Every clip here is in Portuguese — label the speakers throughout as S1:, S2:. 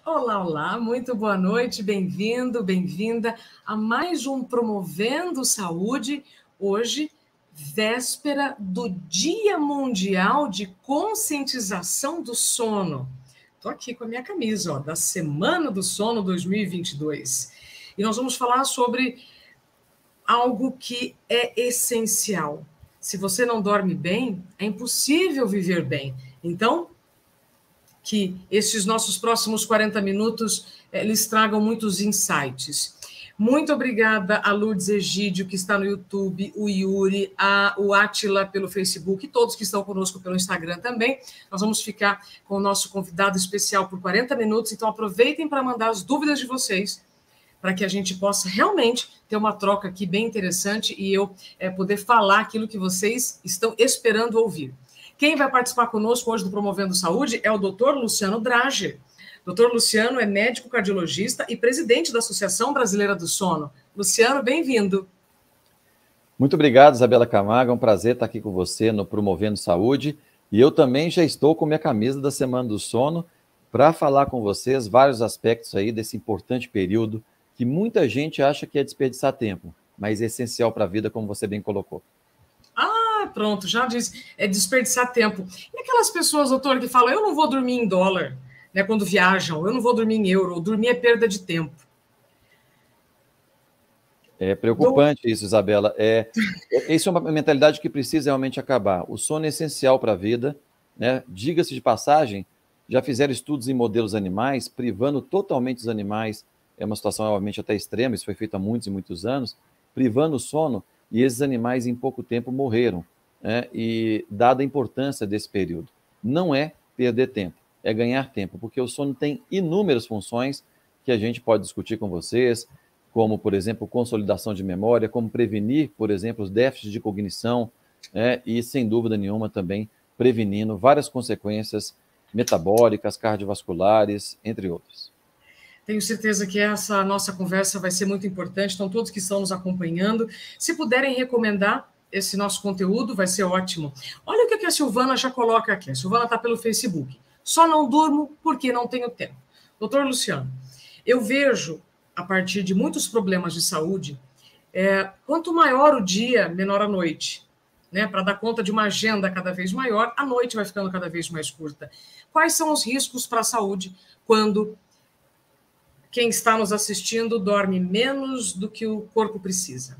S1: Olá, olá, muito boa noite, bem-vindo, bem-vinda a mais um Promovendo Saúde, hoje, véspera do Dia Mundial de Conscientização do Sono. Estou aqui com a minha camisa, ó, da Semana do Sono 2022. E nós vamos falar sobre algo que é essencial. Se você não dorme bem, é impossível viver bem. Então, que estes nossos próximos 40 minutos lhes tragam muitos insights. Muito obrigada a Lourdes Egídio, que está no YouTube, o Yuri, o Átila pelo Facebook, e todos que estão conosco pelo Instagram também. Nós vamos ficar com o nosso convidado especial por 40 minutos, então aproveitem para mandar as dúvidas de vocês, para que a gente possa realmente ter uma troca aqui bem interessante e eu poder falar aquilo que vocês estão esperando ouvir. Quem vai participar conosco hoje do Promovendo Saúde é o Dr. Luciano Drager. Dr. Luciano é médico cardiologista e presidente da Associação Brasileira do Sono. Luciano, bem-vindo.
S2: Muito obrigado, Isabela Camargo. É um prazer estar aqui com você no Promovendo Saúde. E eu também já estou com minha camisa da Semana do Sono para falar com vocês vários aspectos aí desse importante período que muita gente acha que é desperdiçar tempo, mas é essencial para a vida, como você bem colocou.
S1: Pronto, já disse, é desperdiçar tempo. E aquelas pessoas, doutor, que falam, eu não vou dormir em dólar, né, quando viajam, eu não vou dormir em euro, dormir é perda de tempo.
S2: É preocupante isso, Isabela. Isso é uma mentalidade que precisa realmente acabar. O sono é essencial para a vida, né? Diga-se de passagem, já fizeram estudos em modelos animais, privando totalmente os animais, é uma situação realmente até extrema, isso foi feito há muitos e muitos anos, privando o sono, e esses animais em pouco tempo morreram, né? E dada a importância desse período, não é perder tempo, é ganhar tempo, porque o sono tem inúmeras funções que a gente pode discutir com vocês, como, por exemplo, consolidação de memória, como prevenir, por exemplo, os déficits de cognição, né? E, sem dúvida nenhuma, também prevenindo várias consequências metabólicas, cardiovasculares, entre outras.
S1: Tenho certeza que essa nossa conversa vai ser muito importante, então todos que estão nos acompanhando, se puderem recomendar esse nosso conteúdo, vai ser ótimo. Olha o que a Silvana já coloca aqui, a Silvana está pelo Facebook. Só não durmo porque não tenho tempo. Doutor Luciano, eu vejo, a partir de muitos problemas de saúde, quanto maior o dia, menor a noite. Né? Para dar conta de uma agenda cada vez maior, a noite vai ficando cada vez mais curta. Quais são os riscos para a saúde quando quem está nos assistindo dorme menos do que o corpo precisa?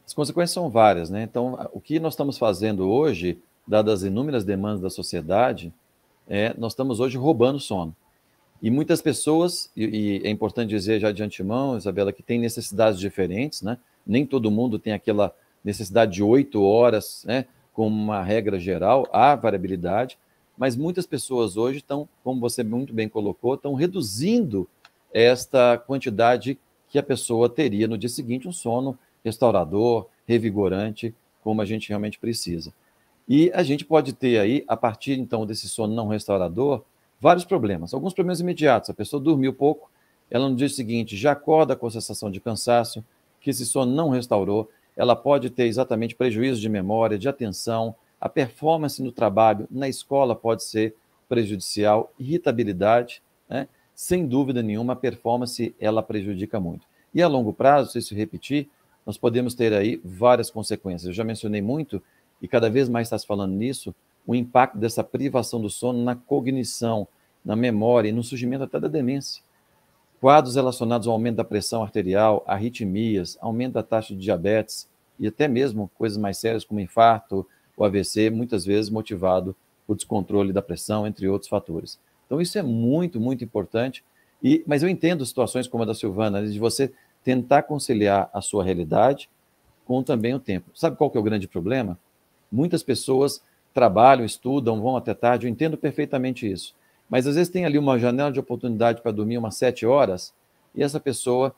S2: As consequências são várias, né? Então, o que nós estamos fazendo hoje, dadas as inúmeras demandas da sociedade, nós estamos hoje roubando sono. E muitas pessoas, e é importante dizer já de antemão, Isabela, que tem necessidades diferentes, né? Nem todo mundo tem aquela necessidade de 8 horas, né? Como uma regra geral, há variabilidade, mas muitas pessoas hoje estão, como você muito bem colocou, estão reduzindo esta quantidade que a pessoa teria no dia seguinte, um sono restaurador, revigorante, como a gente realmente precisa. E a gente pode ter aí, a partir então desse sono não restaurador, vários problemas. Alguns problemas imediatos. A pessoa dormiu pouco, ela no dia seguinte já acorda com a sensação de cansaço, que esse sono não restaurou, ela pode ter exatamente prejuízo de memória, de atenção, a performance no trabalho, na escola pode ser prejudicial, irritabilidade, né? Sem dúvida nenhuma, a performance ela prejudica muito. E a longo prazo, se isso repetir, nós podemos ter aí várias consequências. Eu já mencionei muito, e cada vez mais está se falando nisso, o impacto dessa privação do sono na cognição, na memória e no surgimento até da demência. Quadros relacionados ao aumento da pressão arterial, arritmias, aumento da taxa de diabetes e até mesmo coisas mais sérias como infarto, o AVC, muitas vezes motivado por descontrole da pressão, entre outros fatores. Então isso é muito, muito importante, mas eu entendo situações como a da Silvana, de você tentar conciliar a sua realidade com também o tempo. Sabe qual que é o grande problema? Muitas pessoas trabalham, estudam, vão até tarde, eu entendo perfeitamente isso. Mas às vezes tem ali uma janela de oportunidade para dormir umas 7 horas, e essa pessoa,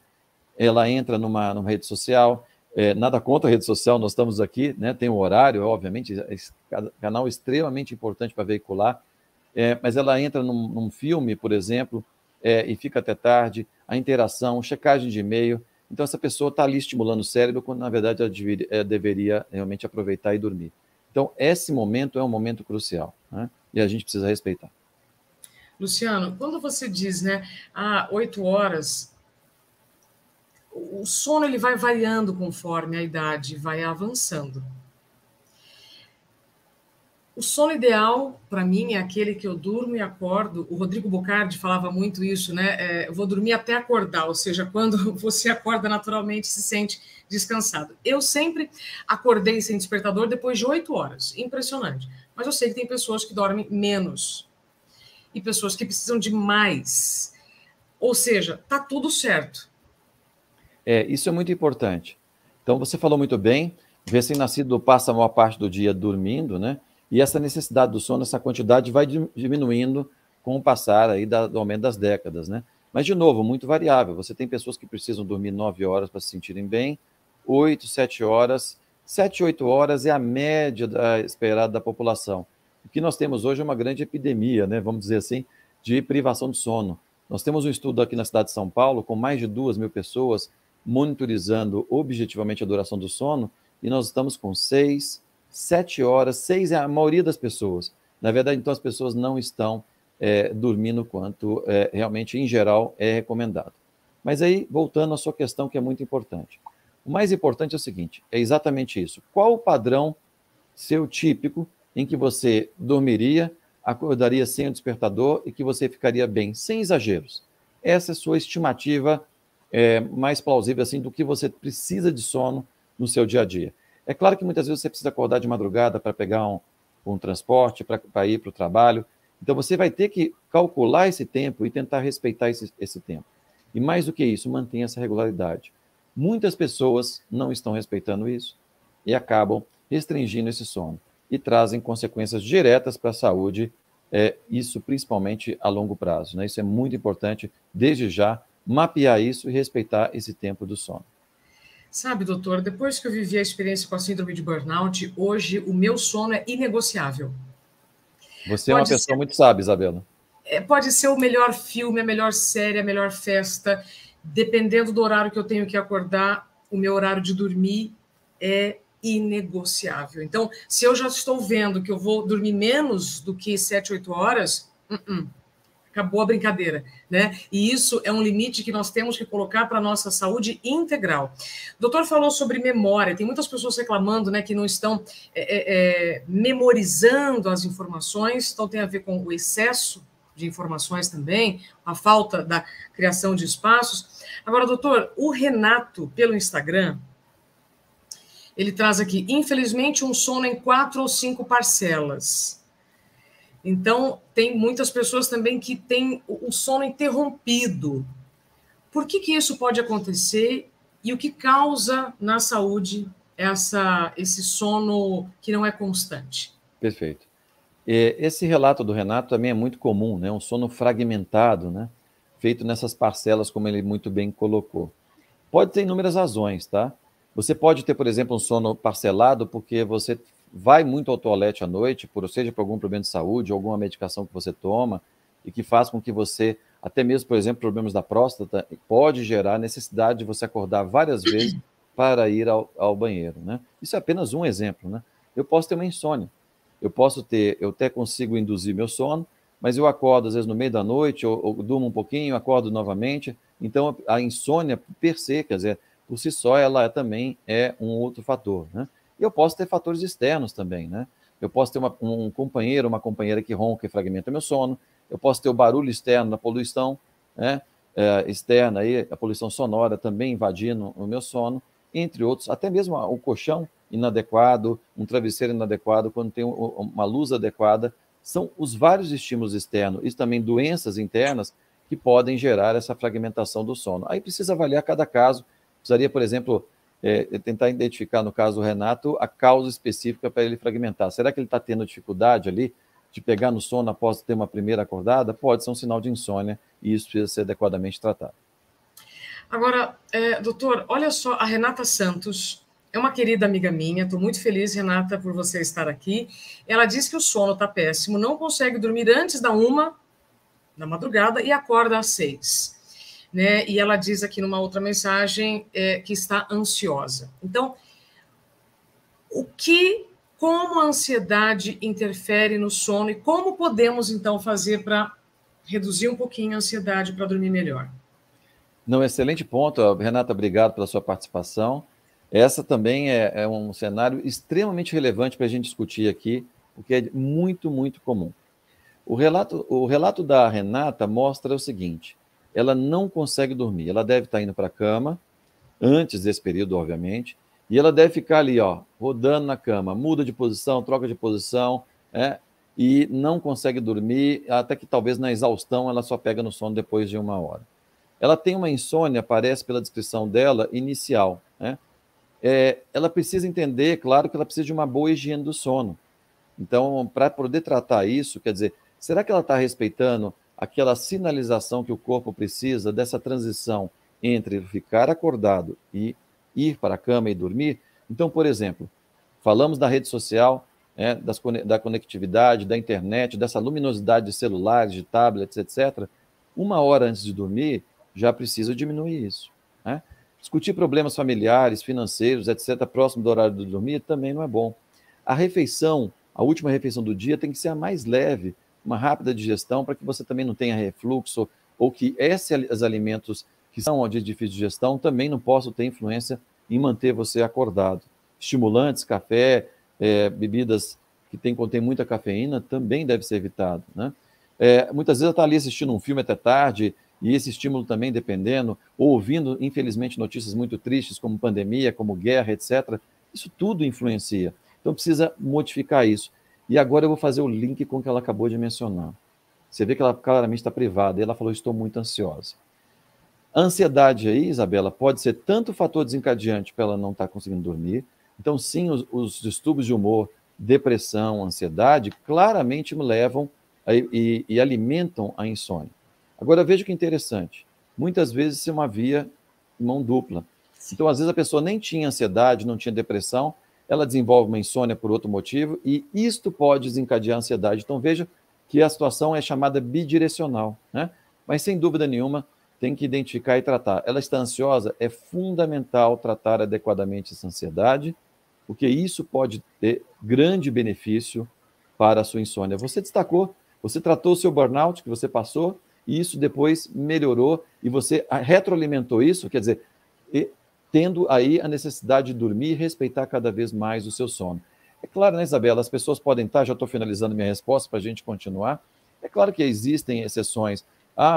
S2: ela entra numa rede social, nada contra a rede social, nós estamos aqui, né, tem um horário, obviamente, esse canal extremamente importante para veicular, mas ela entra num filme, por exemplo, e fica até tarde, a interação, checagem de e-mail, então essa pessoa está ali estimulando o cérebro, quando na verdade ela deveria realmente aproveitar e dormir. Então esse momento é um momento crucial, né? E a gente precisa respeitar.
S1: Luciano, quando você diz, né, 8 horas, o sono ele vai variando conforme a idade vai avançando. O sono ideal, para mim, é aquele que eu durmo e acordo. O Rodrigo Bocardi falava muito isso, né? Eu vou dormir até acordar, ou seja, quando você acorda naturalmente, se sente descansado. Eu sempre acordei sem despertador depois de 8 horas. Impressionante. Mas eu sei que tem pessoas que dormem menos e pessoas que precisam de mais. Ou seja, tá tudo certo.
S2: Isso é muito importante. Então, você falou muito bem, o recém-nascido passa a maior parte do dia dormindo, né? E essa necessidade do sono, essa quantidade vai diminuindo com o passar aí do aumento das décadas, né? Mas, de novo, muito variável. Você tem pessoas que precisam dormir 9 horas para se sentirem bem, 8, 7 horas. 7, 8 horas é a média esperada da população. O que nós temos hoje é uma grande epidemia, né? Vamos dizer assim, de privação de sono. Nós temos um estudo aqui na cidade de São Paulo com mais de 2.000 pessoas monitorizando objetivamente a duração do sono, e nós estamos com 6, 7 horas, 6 é a maioria das pessoas. Na verdade, então, as pessoas não estão dormindo quanto realmente, em geral, é recomendado. Mas aí, voltando à sua questão, que é muito importante. O mais importante é o seguinte, é exatamente isso. Qual o padrão seu típico em que você dormiria, acordaria sem o despertador e que você ficaria bem, sem exageros? Essa é a sua estimativa mais plausível assim do que você precisa de sono no seu dia a dia. É claro que muitas vezes você precisa acordar de madrugada para pegar um transporte, para ir para o trabalho. Então você vai ter que calcular esse tempo e tentar respeitar esse tempo. E mais do que isso, mantenha essa regularidade. Muitas pessoas não estão respeitando isso e acabam restringindo esse sono e trazem consequências diretas para a saúde, isso principalmente a longo prazo, né? Isso é muito importante, desde já, mapear isso e respeitar esse tempo do sono.
S1: Sabe, doutor, depois que eu vivi a experiência com a síndrome de burnout, hoje o meu sono é inegociável.
S2: Você é uma pessoa muito sábia, Isabela.
S1: Pode ser o melhor filme, a melhor série, a melhor festa, dependendo do horário que eu tenho que acordar, o meu horário de dormir é inegociável. Então, se eu já estou vendo que eu vou dormir menos do que 7, 8 horas, acabou a brincadeira, né? E isso é um limite que nós temos que colocar para a nossa saúde integral. O doutor falou sobre memória, tem muitas pessoas reclamando, né, que não estão memorizando as informações, então tem a ver com o excesso de informações também, a falta da criação de espaços. Agora, doutor, o Renato, pelo Instagram, ele traz aqui, infelizmente, um sono em 4 ou 5 parcelas. Então, tem muitas pessoas também que têm o sono interrompido. Por que isso pode acontecer e o que causa na saúde esse sono que não é constante?
S2: Perfeito. Esse relato do Renato também é muito comum, né? Um sono fragmentado, né? Feito nessas parcelas, como ele muito bem colocou. Pode ter inúmeras razões, tá? Você pode ter, por exemplo, um sono parcelado porque você vai muito ao toalete à noite, seja por algum problema de saúde, ou alguma medicação que você toma, e que faz com que você, até mesmo, por exemplo, problemas da próstata, pode gerar necessidade de você acordar várias vezes para ir ao banheiro, né? Isso é apenas um exemplo, né? Eu posso ter uma insônia. Eu até consigo induzir meu sono, mas eu acordo às vezes no meio da noite, ou durmo um pouquinho, acordo novamente. Então, a insônia per se, quer dizer, por si só, ela também é um outro fator, né? E eu posso ter fatores externos também, né? Eu posso ter um companheiro, uma companheira que ronca e fragmenta meu sono. Eu posso ter o barulho externo da poluição, né? Externa, aí, a poluição sonora também invadindo o meu sono, entre outros, até mesmo o colchão inadequado, um travesseiro inadequado, quando tem uma luz adequada, são os vários estímulos externos e também doenças internas que podem gerar essa fragmentação do sono. Aí precisa avaliar cada caso, precisaria, por exemplo, tentar identificar, no caso do Renato, a causa específica para ele fragmentar. Será que ele está tendo dificuldade ali de pegar no sono após ter uma primeira acordada? Pode ser um sinal de insônia e isso precisa ser adequadamente tratado.
S1: Agora, doutor, olha só, a Renata Santos é uma querida amiga minha, estou muito feliz, Renata, por você estar aqui. Ela diz que o sono está péssimo, não consegue dormir antes da 1 da madrugada e acorda às 6. Né? E ela diz aqui numa outra mensagem que está ansiosa. Então, como a ansiedade interfere no sono e como podemos, então, fazer para reduzir um pouquinho a ansiedade para dormir melhor.
S2: Não, excelente ponto. Renata, obrigado pela sua participação. Essa também é um cenário extremamente relevante para a gente discutir aqui, porque é muito, muito comum. O relato da Renata mostra o seguinte: ela não consegue dormir, ela deve estar indo para a cama, antes desse período, obviamente, e ela deve ficar ali, ó, rodando na cama, muda de posição, troca de posição, e não consegue dormir, até que talvez na exaustão ela só pega no sono depois de 1 hora. Ela tem uma insônia, parece pela descrição dela, inicial, né? Ela precisa entender, claro, que ela precisa de uma boa higiene do sono. Então, para poder tratar isso, quer dizer, será que ela está respeitando aquela sinalização que o corpo precisa dessa transição entre ficar acordado e ir para a cama e dormir? Então, por exemplo, falamos da rede social, da conectividade, da internet, dessa luminosidade de celulares, de tablets, etc. 1 hora antes de dormir, já precisa diminuir isso, né? Discutir problemas familiares, financeiros, etc., próximo do horário de dormir, também não é bom. A refeição, a última refeição do dia, tem que ser a mais leve, uma rápida digestão, para que você também não tenha refluxo, ou que esses alimentos que são de difícil digestão também não possam ter influência em manter você acordado. Estimulantes, café, bebidas que contêm muita cafeína, também deve ser evitado, né? Muitas vezes ela está ali assistindo um filme até tarde, e esse estímulo também dependendo, ou ouvindo, infelizmente, notícias muito tristes, como pandemia, como guerra, etc. Isso tudo influencia. Então, precisa modificar isso. E agora eu vou fazer o link com o que ela acabou de mencionar. Você vê que ela claramente está privada, e ela falou, estou muito ansiosa. A ansiedade aí, Isabela, pode ser tanto fator desencadeante para ela não estar conseguindo dormir. Então, sim, os distúrbios de humor, depressão, ansiedade, claramente me levam e alimentam a insônia. Agora, veja que interessante. Muitas vezes isso é uma via mão dupla. Então, às vezes, a pessoa nem tinha ansiedade, não tinha depressão, ela desenvolve uma insônia por outro motivo, e isto pode desencadear a ansiedade. Então, veja que a situação é chamada bidirecional, né? Mas, sem dúvida nenhuma, tem que identificar e tratar. Ela está ansiosa, é fundamental tratar adequadamente essa ansiedade, porque isso pode ter grande benefício para a sua insônia. Você destacou, você tratou o seu burnout que você passou, e isso depois melhorou, e você retroalimentou isso, quer dizer, tendo aí a necessidade de dormir e respeitar cada vez mais o seu sono. É claro, né, Isabela, as pessoas podem estar, já estou finalizando minha resposta para a gente continuar, é claro que existem exceções.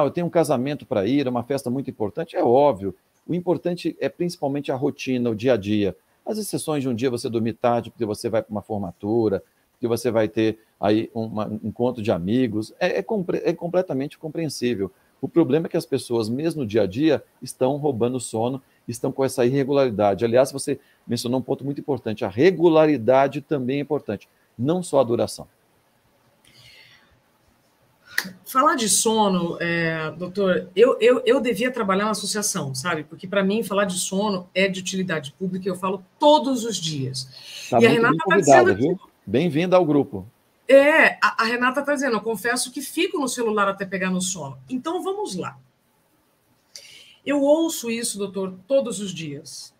S2: Eu tenho um casamento para ir, uma festa muito importante, é óbvio. O importante é principalmente a rotina, o dia a dia. As exceções de um dia você dormir tarde, porque você vai para uma formatura, porque você vai ter aí um encontro de amigos, é completamente compreensível. O problema é que as pessoas, mesmo no dia a dia, estão roubando o sono, estão com essa irregularidade. Aliás, você mencionou um ponto muito importante, a regularidade também é importante, não só a duração.
S1: Falar de sono, doutor, eu devia trabalhar na associação, sabe? Porque para mim falar de sono é de utilidade pública, eu falo todos os dias.
S2: Tá e a Renata está dizendo, viu? Bem-vinda ao grupo.
S1: A Renata está dizendo, eu confesso que fico no celular até pegar no sono. Então vamos lá. Eu ouço isso, doutor, todos os dias.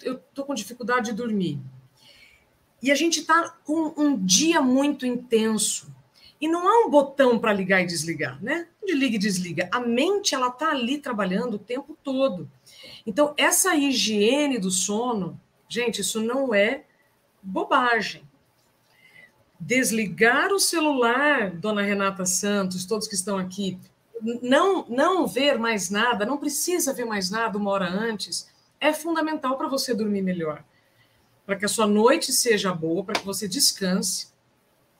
S1: Eu estou com dificuldade de dormir. E a gente está com um dia muito intenso. E não há um botão para ligar e desligar, né? De liga e desliga. A mente, ela está ali trabalhando o tempo todo. Então, essa higiene do sono, gente, isso não é bobagem. Desligar o celular, dona Renata Santos, todos que estão aqui, não ver mais nada, não precisa ver mais nada 1 hora antes, é fundamental para você dormir melhor. Para que a sua noite seja boa, para que você descanse,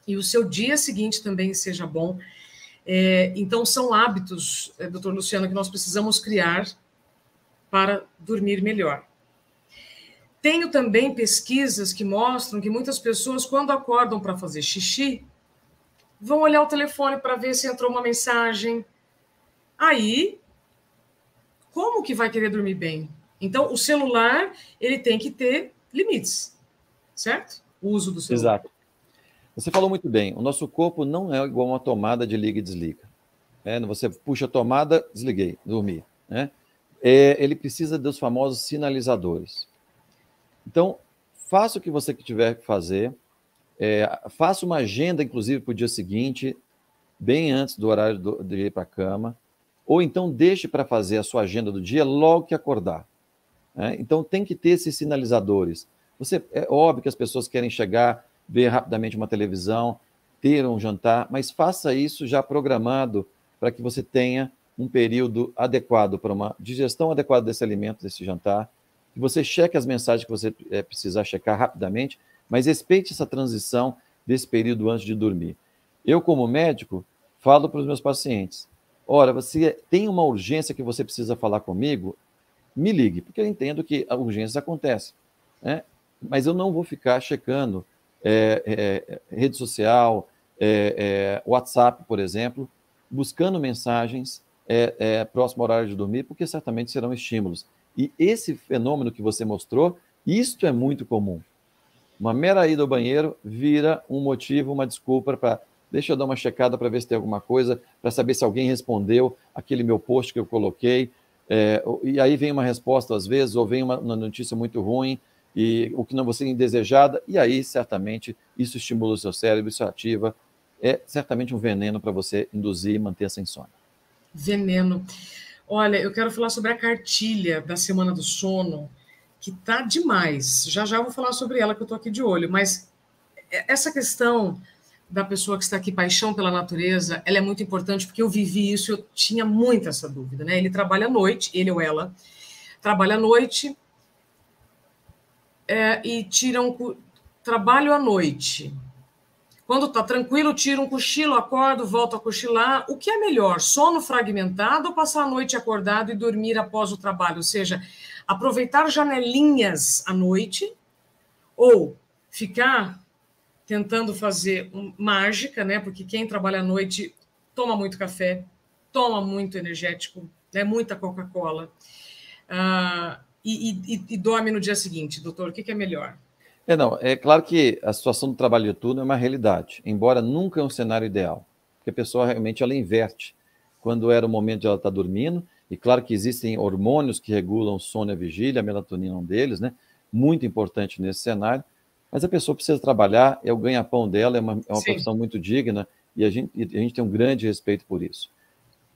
S1: e o seu dia seguinte também seja bom. Então, são hábitos, doutor Luciano, que nós precisamos criar para dormir melhor. Tenho também pesquisas que mostram que muitas pessoas, quando acordam para fazer xixi, vão olhar o telefone para ver se entrou uma mensagem. Aí, como que vai querer dormir bem? Então, o celular, ele tem que ter limites, certo? O uso do celular.
S2: Exato. Você falou muito bem, o nosso corpo não é igual uma tomada de liga e desliga. Você puxa a tomada, desliguei, dormi. Ele precisa dos famosos sinalizadores. Então, faça o que você tiver que fazer, faça uma agenda, inclusive, para o dia seguinte, bem antes do horário de ir para a cama, ou então deixe para fazer a sua agenda do dia logo que acordar. Né? Então tem que ter esses sinalizadores. É óbvio que as pessoas querem chegar, ver rapidamente uma televisão, ter um jantar, mas faça isso já programado para que você tenha um período adequado para uma digestão adequada desse alimento, desse jantar, que você cheque as mensagens que você precisar checar rapidamente, mas respeite essa transição desse período antes de dormir. Eu, como médico, falo para os meus pacientes, ora, você tem uma urgência que você precisa falar comigo, me ligue, porque eu entendo que a urgência acontece, né? Mas eu não vou ficar checando rede social, WhatsApp, por exemplo, buscando mensagens próximo ao horário de dormir, porque certamente serão estímulos. E esse fenômeno que você mostrou, isto é muito comum. Uma mera ida ao banheiro vira um motivo, uma desculpa para deixa eu dar uma checada para ver se tem alguma coisa, para saber se alguém respondeu aquele meu post que eu coloquei, e aí vem uma resposta às vezes, ou vem uma notícia muito ruim, e o que não você indesejada, e aí certamente isso estimula o seu cérebro, isso ativa, é certamente um veneno para você induzir e manter essa insônia.
S1: Veneno. Olha, eu quero falar sobre a cartilha da Semana do Sono, que tá demais. Já já eu vou falar sobre ela, que eu tô aqui de olho, mas essa questão da pessoa que está aqui, paixão pela natureza, ela é muito importante, porque eu vivi isso, eu tinha muito essa dúvida, né? Ele trabalha à noite, ele ou ela, trabalha à noite e trabalho à noite. Quando está tranquilo, tira um cochilo, acordo, volto a cochilar. O que é melhor, sono fragmentado ou passar a noite acordado e dormir após o trabalho? Ou seja, aproveitar janelinhas à noite ou ficar tentando fazer mágica, né? Porque quem trabalha à noite toma muito café, toma muito energético, né? Muita Coca-Cola e dorme no dia seguinte. Doutor, o que é melhor?
S2: Não, é claro que a situação do trabalho de turno é uma realidade, embora nunca é um cenário ideal, porque a pessoa realmente ela inverte quando era o momento de ela estar dormindo, e claro que existem hormônios que regulam o sono e a vigília, a melatonina é um deles, né? Muito importante nesse cenário, mas a pessoa precisa trabalhar, é o ganha-pão dela, é uma profissão muito digna, e a gente tem um grande respeito por isso.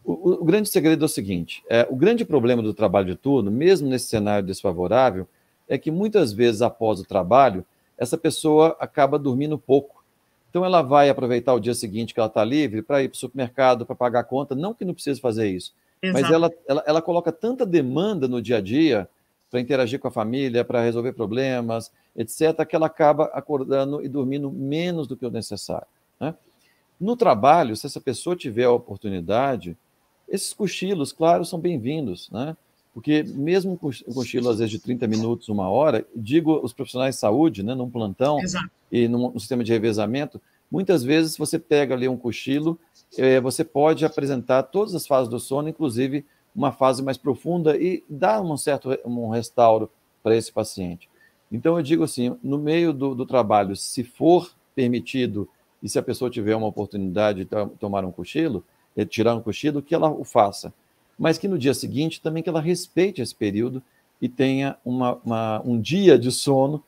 S2: O grande segredo é o seguinte, o grande problema do trabalho de turno, mesmo nesse cenário desfavorável, é que muitas vezes após o trabalho, essa pessoa acaba dormindo pouco. Então ela vai aproveitar o dia seguinte que ela está livre para ir para o supermercado, para pagar a conta, não que não precise fazer isso, mas ela coloca tanta demanda no dia a dia para interagir com a família, para resolver problemas, etc., que ela acaba acordando e dormindo menos do que o necessário, né? No trabalho, se essa pessoa tiver a oportunidade, esses cochilos, claro, são bem-vindos, né? Porque mesmo um cochilo, às vezes, de 30 minutos, 1 hora, digo os profissionais de saúde, né, num plantão e num sistema de revezamento, muitas vezes você pega ali um cochilo, você pode apresentar todas as fases do sono, inclusive uma fase mais profunda e dar um restauro para esse paciente. Então, eu digo assim, no meio do trabalho, se for permitido e se a pessoa tiver uma oportunidade de tomar um cochilo, tirar um cochilo, que ela o faça. Mas que no dia seguinte também que ela respeite esse período e tenha um dia de sono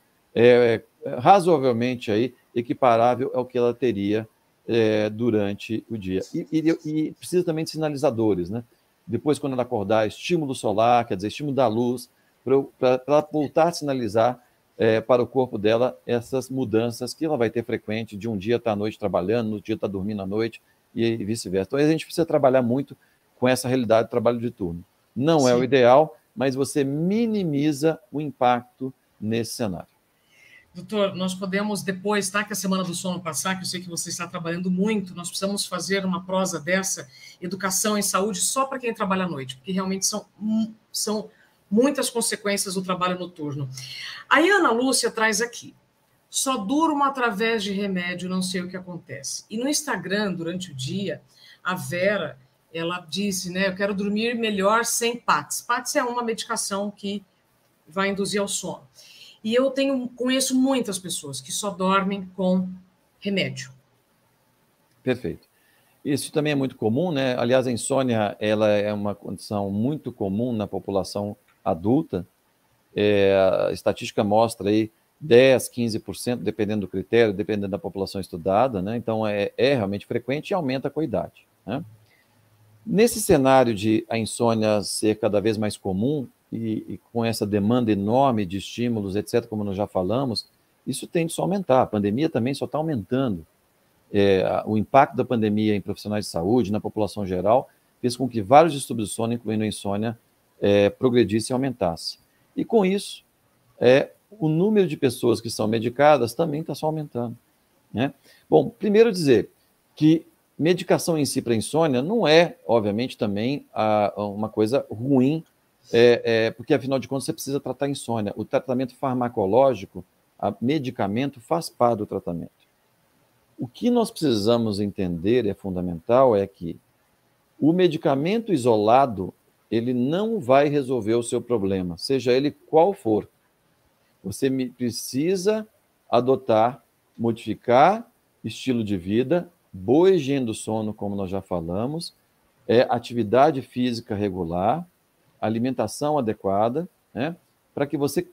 S2: razoavelmente aí, equiparável ao que ela teria durante o dia. E precisa também de sinalizadores, né? Depois, quando ela acordar, estímulo solar, quer dizer, estímulo da luz, para ela voltar a sinalizar para o corpo dela essas mudanças que ela vai ter frequente, de um dia estar à noite trabalhando, no dia estar dormindo à noite, e vice-versa. Então, a gente precisa trabalhar muito com essa realidade do trabalho de turno. Não é o ideal, mas você minimiza o impacto nesse cenário.
S1: Doutor, nós podemos depois, tá, que a Semana do Sono passar, que eu sei que você está trabalhando muito, nós precisamos fazer uma prosa dessa, educação em saúde, só para quem trabalha à noite, porque realmente são muitas consequências do trabalho noturno. A Ana Lúcia traz aqui, só durmo através de remédio, não sei o que acontece. E no Instagram, durante o dia, a Vera, ela disse, né, eu quero dormir melhor sem PATS. PATS é uma medicação que vai induzir ao sono. E eu conheço muitas pessoas que só dormem com remédio.
S2: Perfeito. Isso também é muito comum, né? Aliás, a insônia ela é uma condição muito comum na população adulta. A estatística mostra aí 10, 15%, dependendo do critério, dependendo da população estudada, né? Então, é realmente frequente e aumenta com a idade, né? Nesse cenário de a insônia ser cada vez mais comum e com essa demanda enorme de estímulos, etc., como nós já falamos, isso tende só a aumentar. A pandemia também só está aumentando. O impacto da pandemia em profissionais de saúde, na população geral, fez com que vários distúrbios do sono, incluindo a insônia, progredisse e aumentasse. E com isso, o número de pessoas que são medicadas também está só aumentando, né? Bom, primeiro dizer que medicação em si para insônia não é, obviamente, também uma coisa ruim, porque, afinal de contas, você precisa tratar a insônia. O tratamento farmacológico, medicamento, faz parte do tratamento. O que nós precisamos entender, é fundamental, é que o medicamento isolado, ele não vai resolver o seu problema, seja ele qual for. Você precisa adotar, modificar estilo de vida, boa higiene do sono, como nós já falamos, atividade física regular, alimentação adequada, né, para que você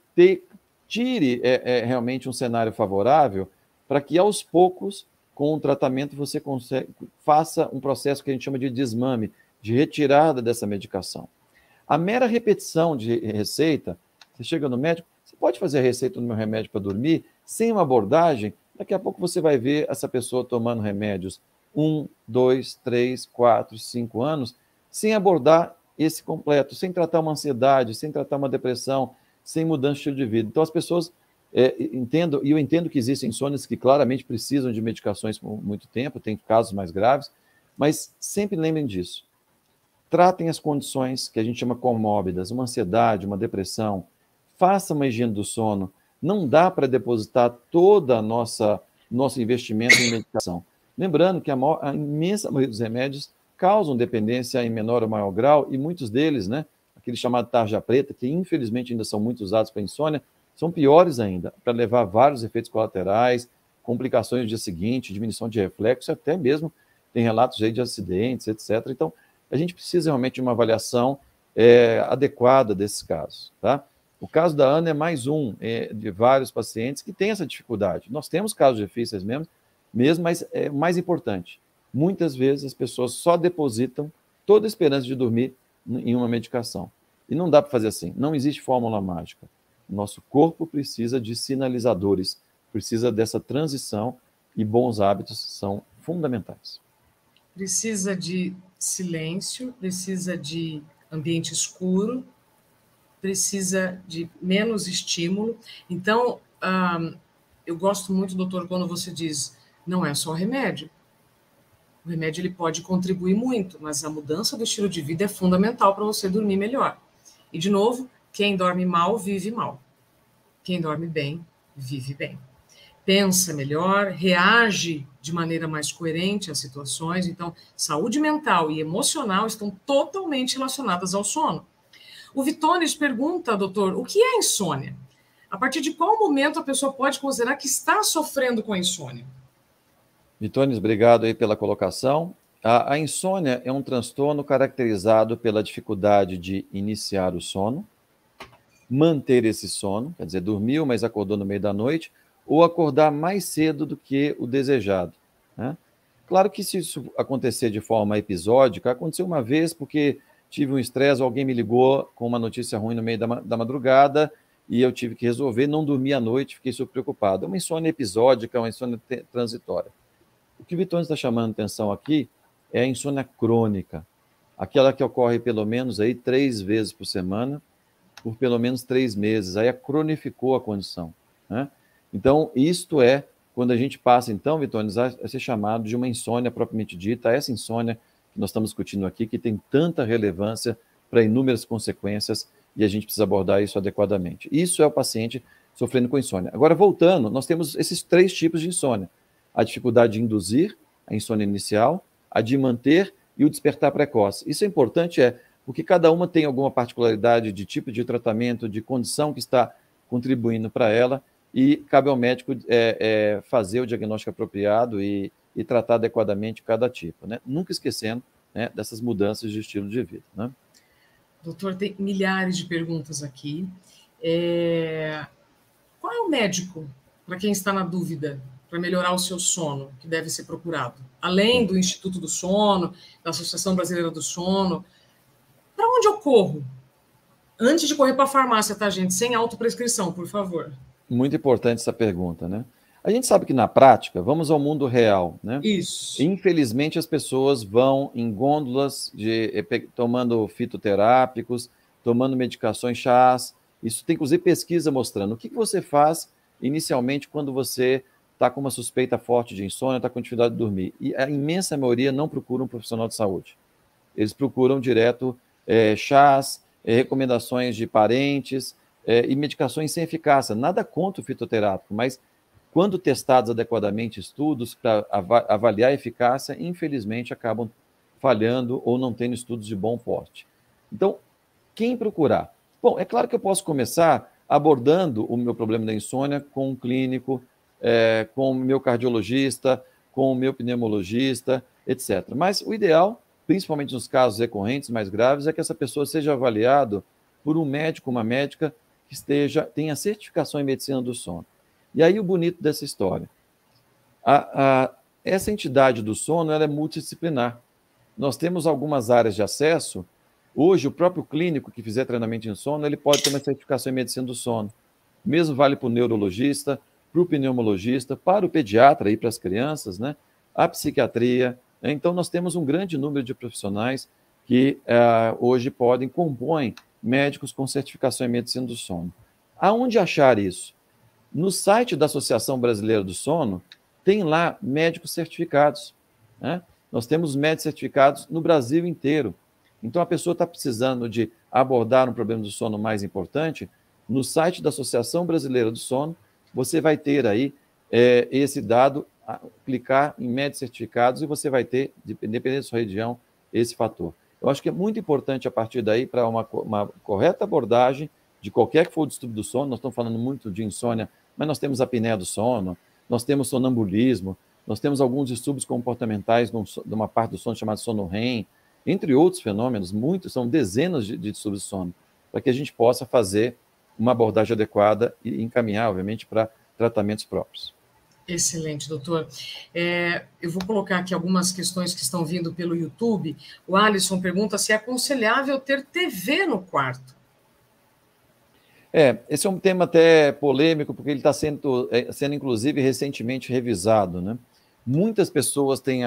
S2: tire realmente um cenário favorável, para que aos poucos, com o tratamento, você faça um processo que a gente chama de desmame, de retirada dessa medicação. A mera repetição de receita, você chega no médico, você pode fazer a receita do meu remédio para dormir, sem uma abordagem, daqui a pouco você vai ver essa pessoa tomando remédios 1, 2, 3, 4, 5 anos, sem abordar esse completo, sem tratar uma ansiedade, sem tratar uma depressão, sem mudança de estilo de vida. Então, as pessoas entendam, e eu entendo que existem insônias que claramente precisam de medicações por muito tempo, tem casos mais graves, mas sempre lembrem disso. Tratem as condições que a gente chama comórbidas, uma ansiedade, uma depressão, faça uma higiene do sono. Não dá para depositar toda a nosso investimento em medicação. Lembrando que a imensa maioria dos remédios causam dependência em menor ou maior grau, e muitos deles, né, aquele chamado tarja preta, que infelizmente ainda são muito usados para insônia, são piores ainda, para levar vários efeitos colaterais, complicações no dia seguinte, diminuição de reflexo, até mesmo tem relatos aí de acidentes, etc. Então, a gente precisa realmente de uma avaliação adequada desses casos, tá? O caso da Ana é mais um de vários pacientes que têm essa dificuldade. Nós temos casos difíceis mesmo, mas é mais importante. Muitas vezes as pessoas só depositam toda a esperança de dormir em uma medicação. E não dá para fazer assim. Não existe fórmula mágica. Nosso corpo precisa de sinalizadores, precisa dessa transição, e bons hábitos são fundamentais.
S1: Precisa de silêncio, precisa de ambiente escuro, precisa de menos estímulo. Então, eu gosto muito, doutor, quando você diz, não é só remédio. O remédio ele pode contribuir muito, mas a mudança do estilo de vida é fundamental para você dormir melhor. E, de novo, quem dorme mal, vive mal. Quem dorme bem, vive bem. Pensa melhor, reage de maneira mais coerente às situações. Então, saúde mental e emocional estão totalmente relacionadas ao sono. O Vitones pergunta, doutor, o que é insônia? A partir de qual momento a pessoa pode considerar que está sofrendo com a insônia?
S2: Vitones, obrigado aí pela colocação. A insônia é um transtorno caracterizado pela dificuldade de iniciar o sono, manter esse sono, quer dizer, dormiu, mas acordou no meio da noite, ou acordar mais cedo do que o desejado, né? Claro que se isso acontecer de forma episódica, aconteceu uma vez porque tive um estresse, alguém me ligou com uma notícia ruim no meio da madrugada e eu tive que resolver, não dormi à noite, fiquei super preocupado. É uma insônia episódica, uma insônia transitória. O que o Vitor está chamando atenção aqui é a insônia crônica, aquela que ocorre pelo menos aí 3 vezes por semana, por pelo menos 3 meses, aí cronificou a condição, né? Então, isto é quando a gente passa, então, Vitório, a ser chamado de uma insônia propriamente dita, essa insônia que nós estamos discutindo aqui, que tem tanta relevância para inúmeras consequências, e a gente precisa abordar isso adequadamente. Isso é o paciente sofrendo com insônia. Agora, voltando, nós temos esses 3 tipos de insônia: a dificuldade de induzir, a insônia inicial, a de manter e o despertar precoce. Isso é importante, porque cada uma tem alguma particularidade de tipo de tratamento, de condição que está contribuindo para ela, e cabe ao médico fazer o diagnóstico apropriado e tratar adequadamente cada tipo, né? Nunca esquecendo, né, dessas mudanças de estilo de vida, né?
S1: Doutor, tem milhares de perguntas aqui. Qual é o médico, para quem está na dúvida, para melhorar o seu sono, que deve ser procurado? Além do Instituto do Sono, da Associação Brasileira do Sono, para onde eu corro? Antes de correr para a farmácia, tá, gente? Sem autoprescrição, por favor.
S2: Muito importante essa pergunta, né? A gente sabe que na prática, vamos ao mundo real, né?
S1: Isso.
S2: Infelizmente, as pessoas vão em gôndolas tomando fitoterápicos, tomando medicações, chás. Isso tem, inclusive, pesquisa mostrando o que você faz inicialmente quando você está com uma suspeita forte de insônia, está com dificuldade de dormir. E a imensa maioria não procura um profissional de saúde. Eles procuram direto chás, recomendações de parentes e medicações sem eficácia. Nada contra o fitoterápico, mas quando testados adequadamente estudos para avaliar a eficácia, infelizmente acabam falhando ou não tendo estudos de bom porte. Então, quem procurar? Bom, é claro que eu posso começar abordando o meu problema da insônia com um clínico, com o meu cardiologista, com o meu pneumologista, etc. Mas o ideal, principalmente nos casos recorrentes mais graves, é que essa pessoa seja avaliada por um médico, uma médica que tenha certificação em medicina do sono. E aí o bonito dessa história, essa entidade do sono ela é multidisciplinar. Nós temos algumas áreas de acesso. Hoje, o próprio clínico que fizer treinamento em sono, ele pode ter uma certificação em medicina do sono. O mesmo vale para o neurologista, para o pneumologista, para o pediatra e para as crianças, né? A psiquiatria. Então, nós temos um grande número de profissionais que hoje compõem médicos com certificação em medicina do sono. Aonde achar isso? No site da Associação Brasileira do Sono, tem lá médicos certificados, né? Nós temos médicos certificados no Brasil inteiro. Então, a pessoa está precisando de abordar um problema do sono mais importante, no site da Associação Brasileira do Sono, você vai ter aí esse dado, clicar em médicos certificados e você vai ter, independente da sua região, esse fator. Eu acho que é muito importante, a partir daí, para uma correta abordagem de qualquer que for o distúrbio do sono. Nós estamos falando muito de insônia, mas nós temos a apneia do sono, nós temos sonambulismo, nós temos alguns distúrbios comportamentais de uma parte do sono chamada sono REM, entre outros fenômenos, são dezenas de distúrbios de sono, para que a gente possa fazer uma abordagem adequada e encaminhar, obviamente, para tratamentos próprios.
S1: Excelente, doutor. Eu vou colocar aqui algumas questões que estão vindo pelo YouTube. O Alisson pergunta se é aconselhável ter TV no quarto.
S2: Esse é um tema até polêmico, porque ele está sendo, inclusive, recentemente revisado, né? Muitas pessoas têm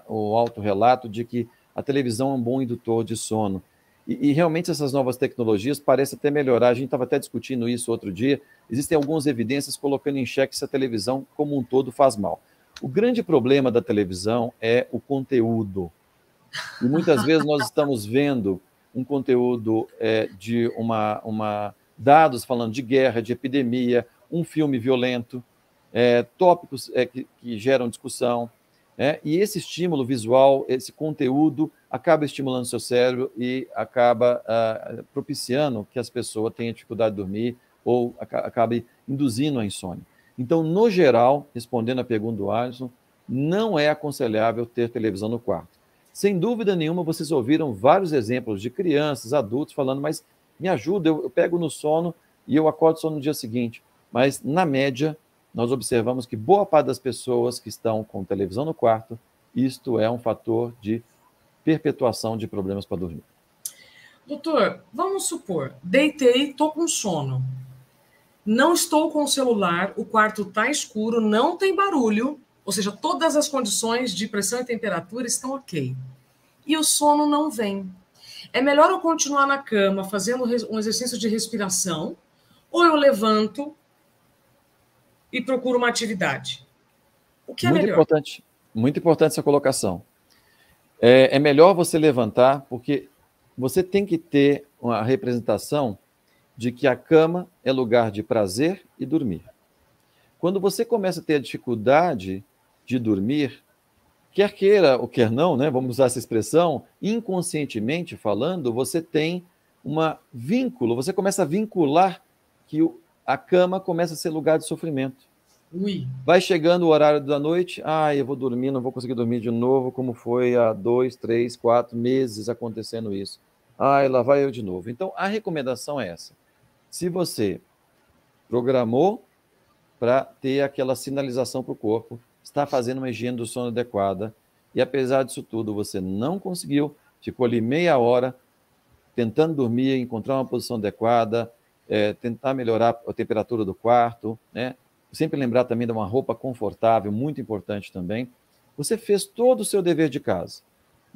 S2: o autorrelato de que a televisão é um bom indutor de sono. E realmente essas novas tecnologias parecem até melhorar. A gente estava até discutindo isso outro dia. Existem algumas evidências colocando em xeque se a televisão como um todo faz mal. O grande problema da televisão é o conteúdo. E muitas vezes nós estamos vendo um conteúdo de dados falando de guerra, de epidemia, um filme violento, tópicos que geram discussão. E esse estímulo visual, esse conteúdo, acaba estimulando o seu cérebro e acaba propiciando que as pessoas tenham dificuldade de dormir ou acabe induzindo a insônia. Então, no geral, respondendo a pergunta do Alisson, não é aconselhável ter televisão no quarto. Sem dúvida nenhuma, vocês ouviram vários exemplos de crianças, adultos, falando, mas me ajuda, eu pego no sono e eu acordo só no dia seguinte. Mas, na média, nós observamos que boa parte das pessoas que estão com televisão no quarto, isto é um fator de perpetuação de problemas para dormir.
S1: Doutor, vamos supor, deitei, estou com sono, não estou com o celular, o quarto está escuro, não tem barulho, ou seja, todas as condições de pressão e temperatura estão ok. E o sono não vem. É melhor eu continuar na cama fazendo um exercício de respiração, ou eu levanto e procuro uma atividade? O que é melhor?
S2: Muito importante essa colocação. É melhor você levantar, porque você tem que ter uma representação de que a cama é lugar de prazer e dormir. Quando você começa a ter a dificuldade de dormir, quer queira ou quer não, né, vamos usar essa expressão, inconscientemente falando, você tem vínculo, você começa a vincular que a cama começa a ser lugar de sofrimento.
S1: Ui.
S2: Vai chegando o horário da noite, eu vou dormir, não vou conseguir dormir de novo, como foi há 2, 3, 4 meses acontecendo isso. Lá vai eu de novo. Então, a recomendação é essa. Se você programou para ter aquela sinalização para o corpo, está fazendo uma higiene do sono adequada, e apesar disso tudo, você não conseguiu, ficou ali meia hora tentando dormir, encontrar uma posição adequada, tentar melhorar a temperatura do quarto, né? Sempre lembrar também de uma roupa confortável, muito importante também. Você fez todo o seu dever de casa.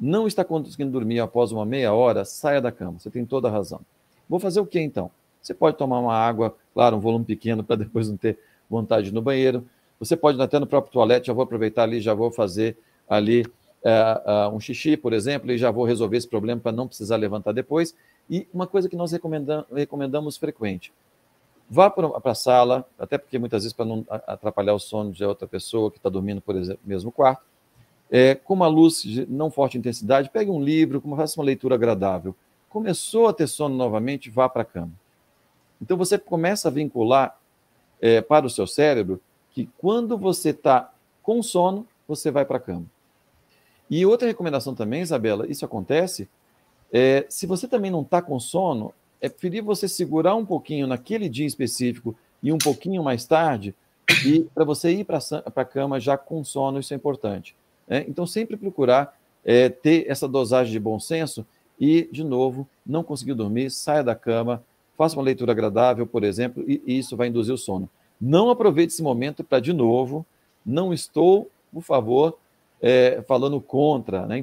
S2: Não está conseguindo dormir após uma meia hora, saia da cama. Você tem toda a razão. Vou fazer o que então? Você pode tomar uma água, claro, um volume pequeno para depois não ter vontade de ir no banheiro. Você pode ir até no próprio toalete, já vou aproveitar ali, já vou fazer ali um xixi, por exemplo, e já vou resolver esse problema para não precisar levantar depois. E uma coisa que nós recomendamos frequente, vá para a sala, até porque muitas vezes para não atrapalhar o sono de outra pessoa que está dormindo, por exemplo, no mesmo quarto, com uma luz de não forte intensidade, pegue um livro, faça uma leitura agradável. Começou a ter sono novamente, vá para a cama. Então você começa a vincular para o seu cérebro que quando você está com sono, você vai para a cama. E outra recomendação também, Isabela, isso acontece, se você também não está com sono, é preferível você segurar um pouquinho naquele dia específico e um pouquinho mais tarde, e para você ir para a cama já com sono, isso é importante. Então, sempre procurar ter essa dosagem de bom senso e, de novo, não conseguiu dormir, saia da cama, faça uma leitura agradável, por exemplo, e isso vai induzir o sono. Não aproveite esse momento para, de novo, não estou, por favor, falando contra, né?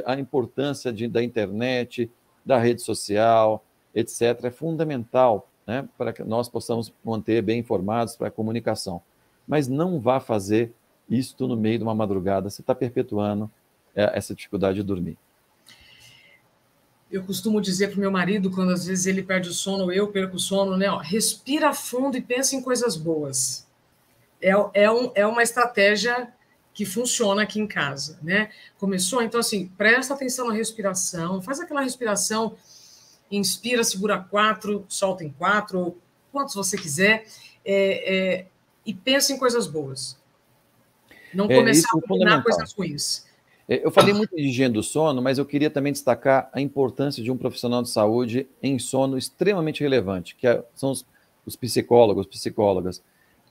S2: A importância da internet, da rede social, etc., é fundamental, né, para que nós possamos manter bem informados para a comunicação. Mas não vá fazer isso no meio de uma madrugada, você está perpetuando essa dificuldade de dormir.
S1: Eu costumo dizer para o meu marido, quando às vezes ele perde o sono, ou eu perco o sono, né? Ó, respira fundo e pensa em coisas boas. É uma estratégia que funciona aqui em casa, né? Começou, então, assim, presta atenção na respiração, faz aquela respiração, inspira, segura 4, solta em 4, ou quantos você quiser, e pensa em coisas boas. Não começar a combinar coisas ruins.
S2: Eu falei muito de higiene do sono, mas eu queria também destacar a importância de um profissional de saúde em sono extremamente relevante, que são os psicólogos, psicólogas.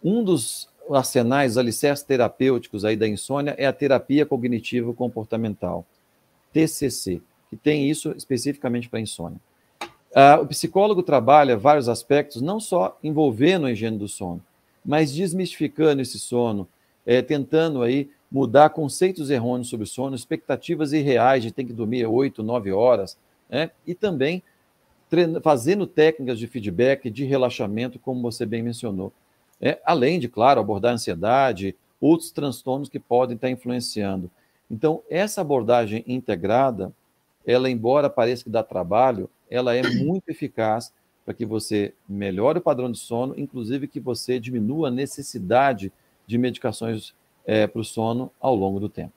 S2: Um dos arsenais, os alicerces terapêuticos aí da insônia é a terapia cognitivo-comportamental, TCC, que tem isso especificamente para insônia. O psicólogo trabalha vários aspectos, não só envolvendo a higiene do sono, mas desmistificando esse sono, tentando aí mudar conceitos errôneos sobre o sono, expectativas irreais de ter que dormir 8, 9 horas, né? E também fazendo técnicas de feedback, de relaxamento, como você bem mencionou. Além de, claro, abordar a ansiedade, outros transtornos que podem estar influenciando. Então, essa abordagem integrada, ela, embora pareça que dá trabalho, ela é muito eficaz para que você melhore o padrão de sono, inclusive que você diminua a necessidade de medicações para o sono ao longo do tempo.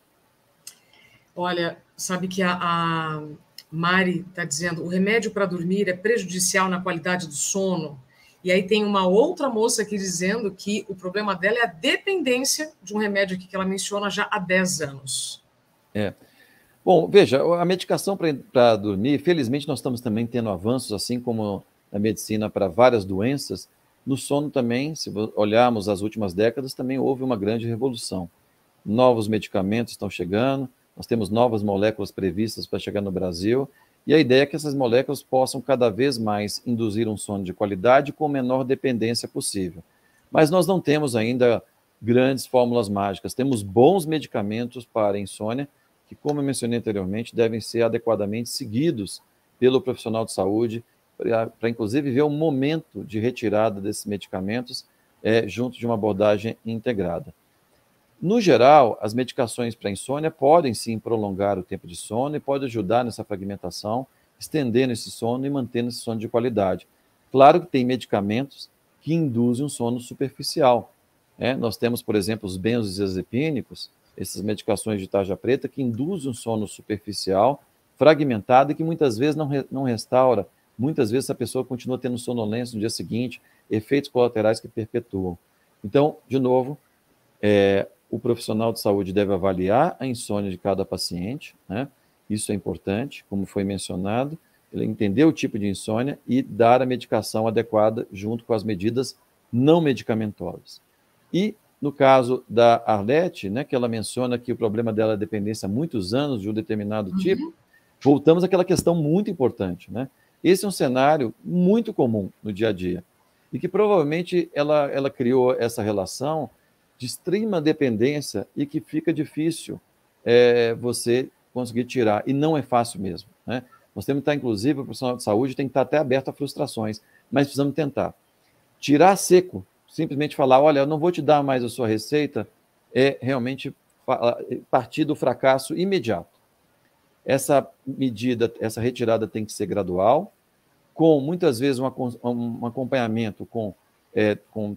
S1: Olha, sabe que a Mari está dizendo, o remédio para dormir é prejudicial na qualidade do sono. E aí tem uma outra moça aqui dizendo que o problema dela é a dependência de um remédio aqui que ela menciona já há 10 anos.
S2: Bom, veja, a medicação para dormir, felizmente nós estamos também tendo avanços, assim como na medicina para várias doenças. No sono também, se olharmos as últimas décadas, também houve uma grande revolução. Novos medicamentos estão chegando, nós temos novas moléculas previstas para chegar no Brasil, e a ideia é que essas moléculas possam cada vez mais induzir um sono de qualidade com a menor dependência possível. Mas nós não temos ainda grandes fórmulas mágicas, temos bons medicamentos para insônia, que, como eu mencionei anteriormente, devem ser adequadamente seguidos pelo profissional de saúde, para inclusive ver o momento de retirada desses medicamentos junto de uma abordagem integrada. No geral, as medicações para insônia podem sim prolongar o tempo de sono e podem ajudar nessa fragmentação, estendendo esse sono e mantendo esse sono de qualidade. Claro que tem medicamentos que induzem um sono superficial. Nós temos, por exemplo, os benzodiazepínicos, essas medicações de tarja preta, que induzem um sono superficial, fragmentado e que muitas vezes não restaura. Muitas vezes a pessoa continua tendo sonolência no dia seguinte, efeitos colaterais que perpetuam. Então, de novo, o profissional de saúde deve avaliar a insônia de cada paciente, né? Isso é importante, como foi mencionado, ele entender o tipo de insônia e dar a medicação adequada junto com as medidas não medicamentosas. E no caso da Arlete, né, que ela menciona que o problema dela é dependência há muitos anos de um determinado tipo, voltamos àquela questão muito importante, né? Esse é um cenário muito comum no dia a dia e que provavelmente ela criou essa relação de extrema dependência e que fica difícil você conseguir tirar, e não é fácil mesmo, né? Nós temos que estar, inclusive, o profissional de saúde tem que estar até aberto a frustrações, mas precisamos tentar. Tirar seco, simplesmente falar, olha, eu não vou te dar mais a sua receita, é realmente partir do fracasso imediato. Essa medida, essa retirada tem que ser gradual, com muitas vezes um acompanhamento com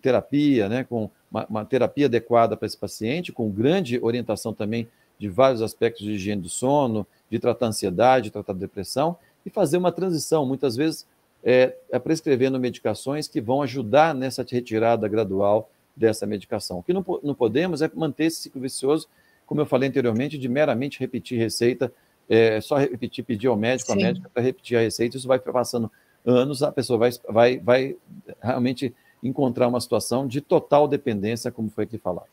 S2: terapia, né, com uma terapia adequada para esse paciente, com grande orientação também de vários aspectos de higiene do sono, de tratar ansiedade, de tratar depressão, e fazer uma transição, muitas vezes prescrevendo medicações que vão ajudar nessa retirada gradual dessa medicação. O que não podemos é manter esse ciclo vicioso, como eu falei anteriormente, de meramente repetir receita, só repetir, pedir ao médico, a médica para repetir a receita, isso vai passando anos, a pessoa vai realmente encontrar uma situação de total dependência, como foi aqui falado.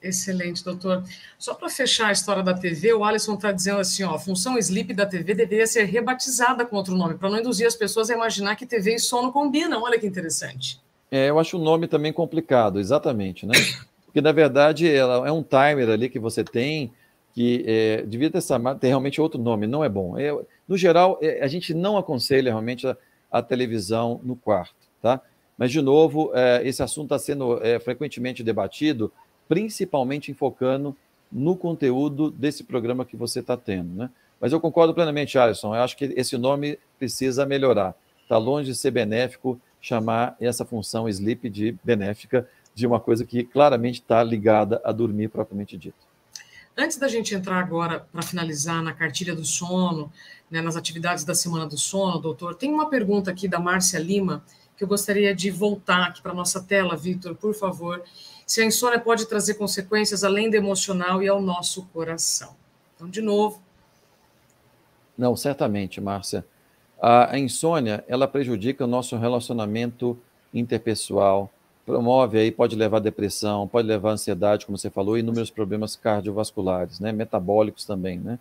S1: Excelente, doutor. Só para fechar a história da TV, o Alisson está dizendo assim, ó, a função sleep da TV deveria ser rebatizada com outro nome, para não induzir as pessoas a imaginar que TV e sono combinam. Olha que interessante.
S2: Eu acho o nome também complicado, exatamente, né? Porque, na verdade, ela é um timer ali que você tem, que devia ter realmente outro nome, não é bom. No geral, a gente não aconselha realmente a televisão no quarto, tá? Mas, de novo, esse assunto está sendo frequentemente debatido, principalmente enfocando no conteúdo desse programa que você está tendo, né? Mas eu concordo plenamente, Alisson, eu acho que esse nome precisa melhorar. Está longe de ser benéfico chamar essa função sleep de benéfica de uma coisa que claramente está ligada a dormir propriamente dito.
S1: Antes da gente entrar agora, para finalizar, na cartilha do sono, né, nas atividades da Semana do Sono, doutor, tem uma pergunta aqui da Márcia Lima, que eu gostaria de voltar aqui para a nossa tela, Vitor, por favor. Se a insônia pode trazer consequências além do emocional e ao nosso coração. Então, de novo.
S2: Não, certamente, Márcia. A insônia, ela prejudica o nosso relacionamento interpessoal, promove aí, pode levar a depressão, pode levar a ansiedade, como você falou, e inúmeros problemas cardiovasculares, né, metabólicos também, né?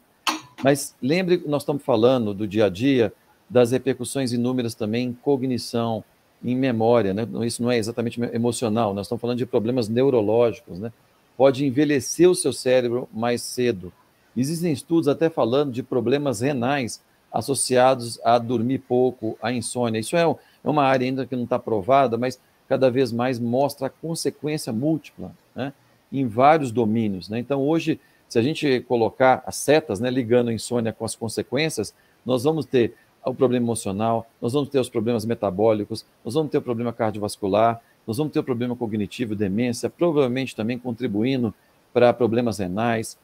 S2: Mas lembre que nós estamos falando do dia a dia, das repercussões inúmeras também em cognição, em memória, né? Isso não é exatamente emocional, nós estamos falando de problemas neurológicos, né? Pode envelhecer o seu cérebro mais cedo. Existem estudos até falando de problemas renais associados a dormir pouco, a insônia. Isso é uma área ainda que não está provada, mas cada vez mais mostra a consequência múltipla, né, em vários domínios, né? Então, hoje, se a gente colocar as setas, né, ligando a insônia com as consequências, nós vamos ter o problema emocional, nós vamos ter os problemas metabólicos, nós vamos ter o problema cardiovascular, nós vamos ter o problema cognitivo, demência, provavelmente também contribuindo para problemas renais,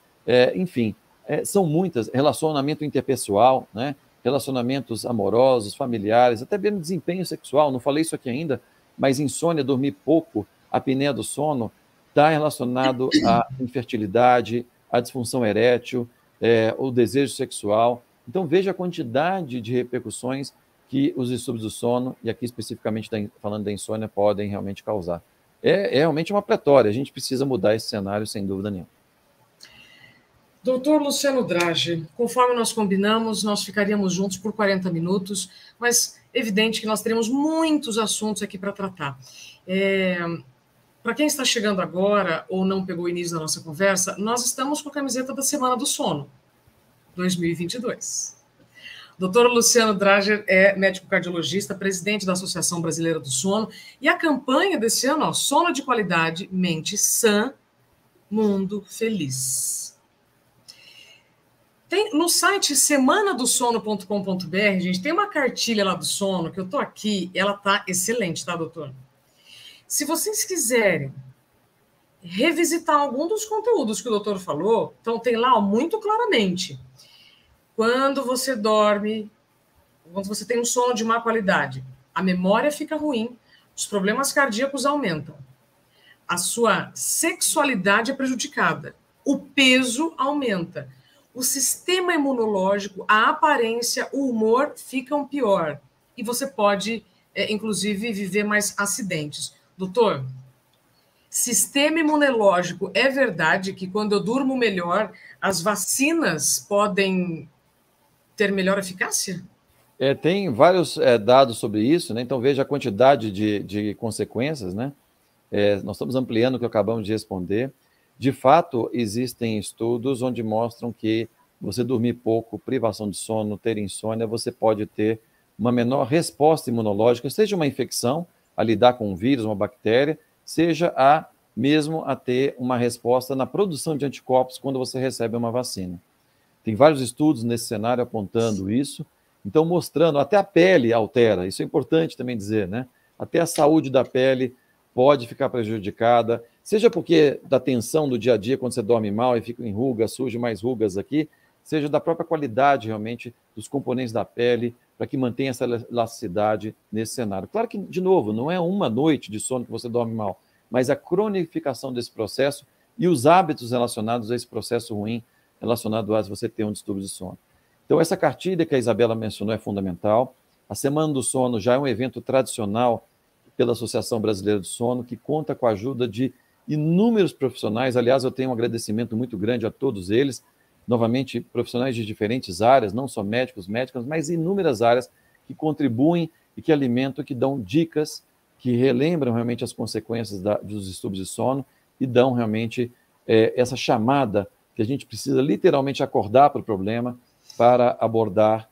S2: enfim, são muitas, relacionamento interpessoal, né, relacionamentos amorosos, familiares, até mesmo desempenho sexual, não falei isso aqui ainda, mas insônia, dormir pouco, a apneia do sono, está relacionado à infertilidade, à disfunção erétil, o desejo sexual. Então, veja a quantidade de repercussões que os distúrbios do sono, e aqui especificamente falando da insônia, podem realmente causar. É realmente uma pletória, a gente precisa mudar esse cenário, sem dúvida nenhuma.
S1: Doutor Luciano Drage, conforme nós combinamos, nós ficaríamos juntos por 40 minutos, mas evidente que nós teremos muitos assuntos aqui para tratar. Para quem está chegando agora ou não pegou o início da nossa conversa, nós estamos com a camiseta da Semana do Sono 2022. Doutor Luciano Drage é médico cardiologista, presidente da Associação Brasileira do Sono, e a campanha desse ano, ó, sono de qualidade, mente sã, mundo feliz. No site semanadosono.com.br, gente, tem uma cartilha lá do sono, que eu estou aqui, ela está excelente, tá, doutor? Se vocês quiserem revisitar algum dos conteúdos que o doutor falou, então tem lá, ó, muito claramente, quando você dorme, quando você tem um sono de má qualidade, a memória fica ruim, os problemas cardíacos aumentam, a sua sexualidade é prejudicada, o peso aumenta, o sistema imunológico, a aparência, o humor ficam pior. E você pode, inclusive, viver mais acidentes. Doutor, Sistema imunológico, é verdade que quando eu durmo melhor, as vacinas podem ter melhor eficácia?
S2: Tem vários dados sobre isso, né? Então veja a quantidade de consequências, né? Nós estamos ampliando o que acabamos de responder. De fato, existem estudos onde mostram que você dormir pouco, privação de sono, ter insônia, você pode ter uma menor resposta imunológica, seja uma infecção, a lidar com um vírus, uma bactéria, seja mesmo a ter uma resposta na produção de anticorpos quando você recebe uma vacina. Tem vários estudos nesse cenário apontando isso, então mostrando, até a pele altera, isso é importante também dizer, né? Até a saúde da pele pode ficar prejudicada, seja porque da tensão do dia a dia, quando você dorme mal e fica em rugas, surge mais rugas aqui, seja da própria qualidade realmente dos componentes da pele, para que mantenha essa elasticidade nesse cenário. Claro que, de novo, não é uma noite de sono que você dorme mal, mas a cronificação desse processo e os hábitos relacionados a esse processo ruim, relacionado a você ter um distúrbio de sono. Então, essa cartilha que a Isabela mencionou é fundamental. A Semana do Sono já é um evento tradicional pela Associação Brasileira do Sono, que conta com a ajuda de inúmeros profissionais. Aliás, eu tenho um agradecimento muito grande a todos eles, novamente, profissionais de diferentes áreas, não só médicos, médicas, mas inúmeras áreas que contribuem e que alimentam, que dão dicas, que relembram realmente as consequências dos distúrbios de sono e dão realmente essa chamada que a gente precisa literalmente acordar para o problema para abordar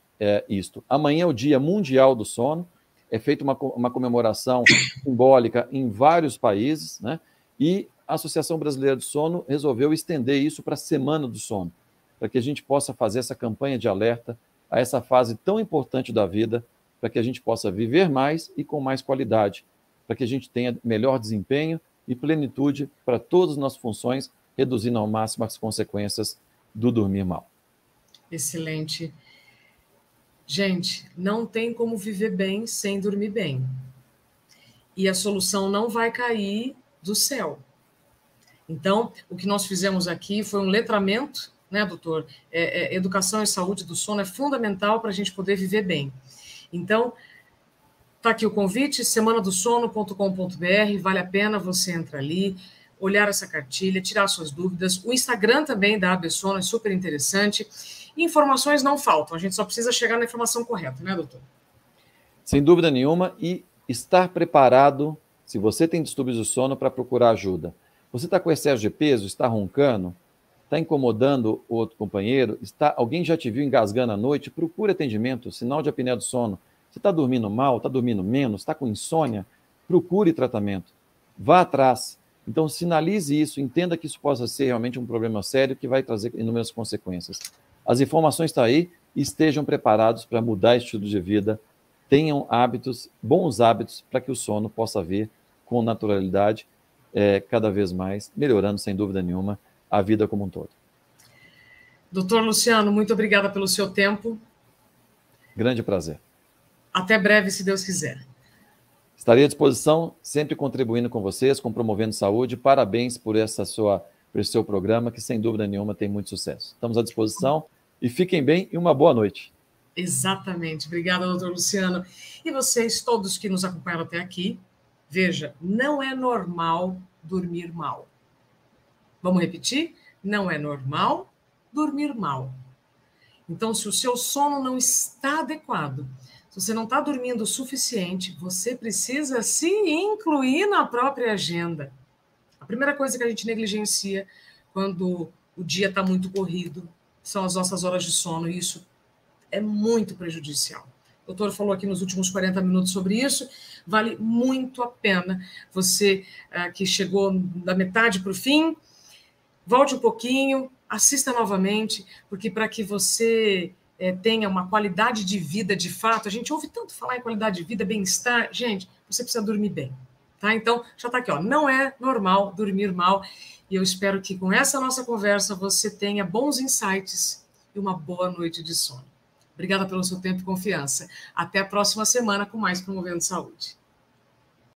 S2: isto. Amanhã é o Dia Mundial do Sono, é feita uma comemoração simbólica em vários países, né? E a Associação Brasileira do Sono resolveu estender isso para a Semana do Sono, para que a gente possa fazer essa campanha de alerta a essa fase tão importante da vida, para que a gente possa viver mais e com mais qualidade, para que a gente tenha melhor desempenho e plenitude para todas as nossas funções, reduzindo ao máximo as consequências do dormir mal.
S1: Excelente. Gente, não tem como viver bem sem dormir bem. E a solução não vai cair do céu. Então, o que nós fizemos aqui foi um letramento, né, doutor? Educação e saúde do sono é fundamental para a gente poder viver bem. Então, tá aqui o convite, semanadosono.com.br, vale a pena você entrar ali, olhar essa cartilha, tirar suas dúvidas. O Instagram também da AB Sono é super interessante. Informações não faltam, a gente só precisa chegar na informação correta, né, doutor?
S2: Sem dúvida nenhuma, e estar preparado, se você tem distúrbios do sono, para procurar ajuda. Você está com excesso de peso, está roncando, está incomodando o outro companheiro, alguém já te viu engasgando à noite, procure atendimento, sinal de apneia do sono. Você está dormindo mal, está dormindo menos, está com insônia, procure tratamento. Vá atrás. Então, sinalize isso, entenda que isso possa ser realmente um problema sério que vai trazer inúmeras consequências. As informações estão aí, estejam preparados para mudar o estilo de vida, tenham hábitos, bons hábitos, para que o sono possa vir com naturalidade, cada vez mais, melhorando, sem dúvida nenhuma, a vida como um todo.
S1: Doutor Luciano, muito obrigada pelo seu tempo.
S2: Grande prazer.
S1: Até breve, se Deus quiser.
S2: Estarei à disposição, sempre contribuindo com vocês, com Promovendo Saúde. Parabéns por esse seu programa, que sem dúvida nenhuma tem muito sucesso. Estamos à disposição e fiquem bem e uma boa noite.
S1: Exatamente. Obrigada, doutor Luciano. E vocês, todos que nos acompanharam até aqui, veja, não é normal dormir mal. Vamos repetir? Não é normal dormir mal. Então, se o seu sono não está adequado, se você não está dormindo o suficiente, você precisa se incluir na própria agenda. A primeira coisa que a gente negligencia quando o dia está muito corrido são as nossas horas de sono, e isso é muito prejudicial. O doutor falou aqui nos últimos 40 minutos sobre isso, vale muito a pena você que chegou da metade para o fim, volte um pouquinho, assista novamente, porque para que você tenha uma qualidade de vida de fato, a gente ouve tanto falar em qualidade de vida, bem-estar, gente, você precisa dormir bem, tá? Então, já está aqui, ó, não é normal dormir mal, e eu espero que com essa nossa conversa você tenha bons insights e uma boa noite de sono. Obrigada pelo seu tempo e confiança. Até a próxima semana com mais Promovendo Saúde.